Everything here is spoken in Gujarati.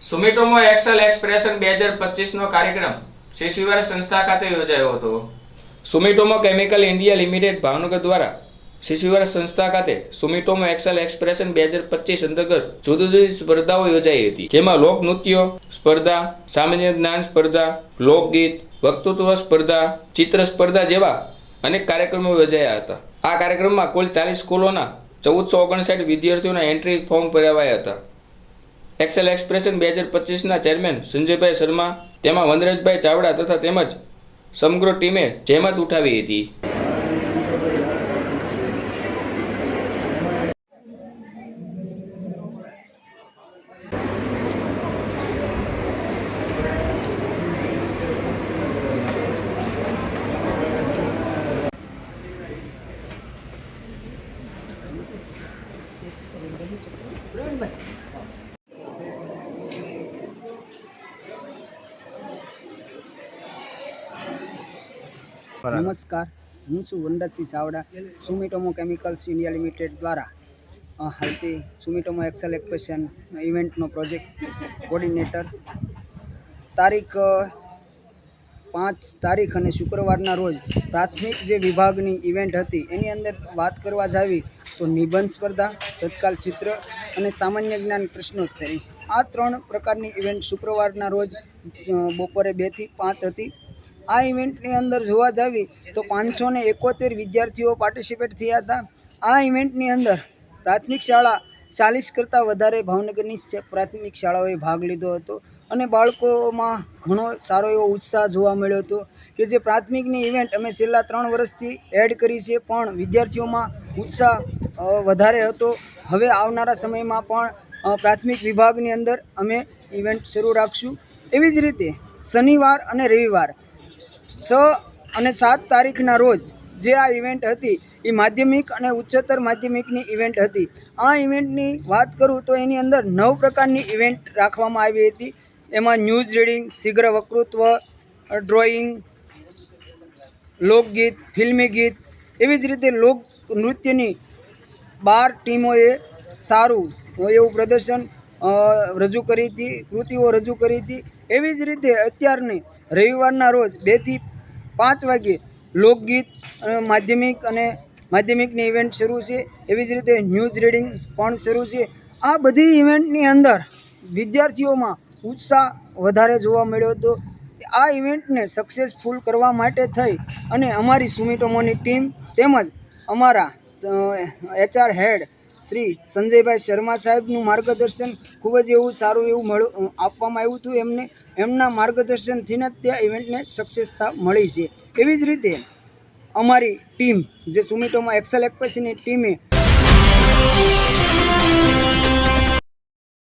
સુમિટોમો એક્સેલ એક્સપ્રેશન 2025નો કાર્યક્રમ શિશુવાર સંસ્થા ખાતે યોજાયો હતો। સુમિટોમો કેમિકલ ઇન્ડિયા લિમિટેડ ભાવનગર દ્વારા શિશુવાર સંસ્થા ખાતે સુમિટોમો એક્સેલ એક્સપ્રેશન 2025 અંતર્ગત જુદી જુદી સ્પર્ધાઓ યોજાઈ હતી, જેમાં લોક નૃત્ય સ્પર્ધા, સામાન્ય જ્ઞાન સ્પર્ધા, લોકગીત, વક્તૃત્વ સ્પર્ધા, ચિત્ર સ્પર્ધા જેવા અનેક કાર્યક્રમો યોજાયા હતા। આ કાર્યક્રમમાં કુલ 40 સ્કૂલોના 1459 વિદ્યાર્થીઓના એન્ટ્રી ફોર્મ ભરાવાયા હતા। એક્સેલ એક્સપ્રેશન 2025ના ચેરમેન સંજયભાઈ શર્મા, તેમાં વનરાજભાઈ ચાવડા તથા તેમજ સમગ્ર ટીમે જહેમત ઉઠાવી હતી। નમસ્કાર, હું છું Vanrajsinh Chavda, Sumitomo chemicals India limited દ્વારા હાલથી સુમિટોમો એક્સેલ એક્સપ્રેશન ઇવેન્ટનો પ્રોજેક્ટ કોર્ડિનેટર। તારીખ 5 અને શુક્રવારના રોજ પ્રાથમિક જે વિભાગની ઇવેન્ટ હતી એની અંદર વાત કરવા જાવી તો નિબંધ સ્પર્ધા, તત્કાલ ચિત્ર અને સામાન્ય જ્ઞાન પ્રશ્નોત્તરી, આ 3 પ્રકારની ઇવેન્ટ શુક્રવારના રોજ બપોરે 2 થી 5 હતી। આ ઇવેન્ટની અંદર જોવા જાવી તો 571 વિદ્યાર્થીઓ પાર્ટિસિપેટ થયા હતા। આ ઇવેન્ટની અંદર પ્રાથમિક શાળા 40 કરતાં વધારે ભાવનગરની પ્રાથમિક શાળાઓએ ભાગ લીધો હતો અને બાળકોમાં ઘણો સારો એવો ઉત્સાહ જોવા મળ્યો હતો કે જે પ્રાથમિકની ઇવેન્ટ અમે છેલ્લા 3 વર્ષથી એડ કરી છે, પણ વિદ્યાર્થીઓમાં ઉત્સાહ વધારે હતો। હવે આવનારા સમયમાં પણ પ્રાથમિક વિભાગની અંદર અમે ઇવેન્ટ શરૂ રાખશું। એવી જ રીતે શનિવાર અને રવિવાર 6 અને 7 તારીખના રોજ જે આ ઇવેન્ટ હતી એ માધ્યમિક અને ઉચ્ચતર માધ્યમિકની ઇવેન્ટ હતી। આ ઇવેન્ટની વાત કરું તો એની અંદર 9 પ્રકારની ઇવેન્ટ રાખવામાં આવી હતી। એમાં ન્યૂઝ રીડિંગ, શીઘ્ર વક્તૃત્વ, ડ્રોઈંગ, લોકગીત, ફિલ્મી ગીત, એવી જ રીતે લોક નૃત્યની 12 ટીમોએ સારું એવું પ્રદર્શન રજૂ કરી હતી, કૃતિઓ રજૂ કરી હતી। એવી જ રીતે અત્યારની રવિવારના રોજ 2 થી 5 વાગ્યે લોકગીત માધ્યમિક અને માધ્યમિકની ઇવેન્ટ શરૂ છે। એવી જ રીતે ન્યૂઝ રીડિંગ પણ શરૂ છે। આ બધી ઇવેન્ટની અંદર વિદ્યાર્થીઓમાં ઉત્સાહ વધારે જોવા મળ્યો હતો। આ ઇવેન્ટને સક્સેસફુલ કરવા માટે થઈ અને અમારી સુમિટોમોની ટીમ તેમજ અમારા HR હેડ શ્રી સંજયભાઈ શર્મા સાહેબનું માર્ગદર્શન ખૂબ જ એવું સારું એવું આપવામાં આવ્યું હતું એમને। એમના માર્ગદર્શનથી જ ત્યાં ઇવેન્ટને સક્સેસતા મળી છે। એવી જ રીતે અમારી ટીમ જે સુમિટોમો એક્સેલ એક્સપ્રેશનની ટીમે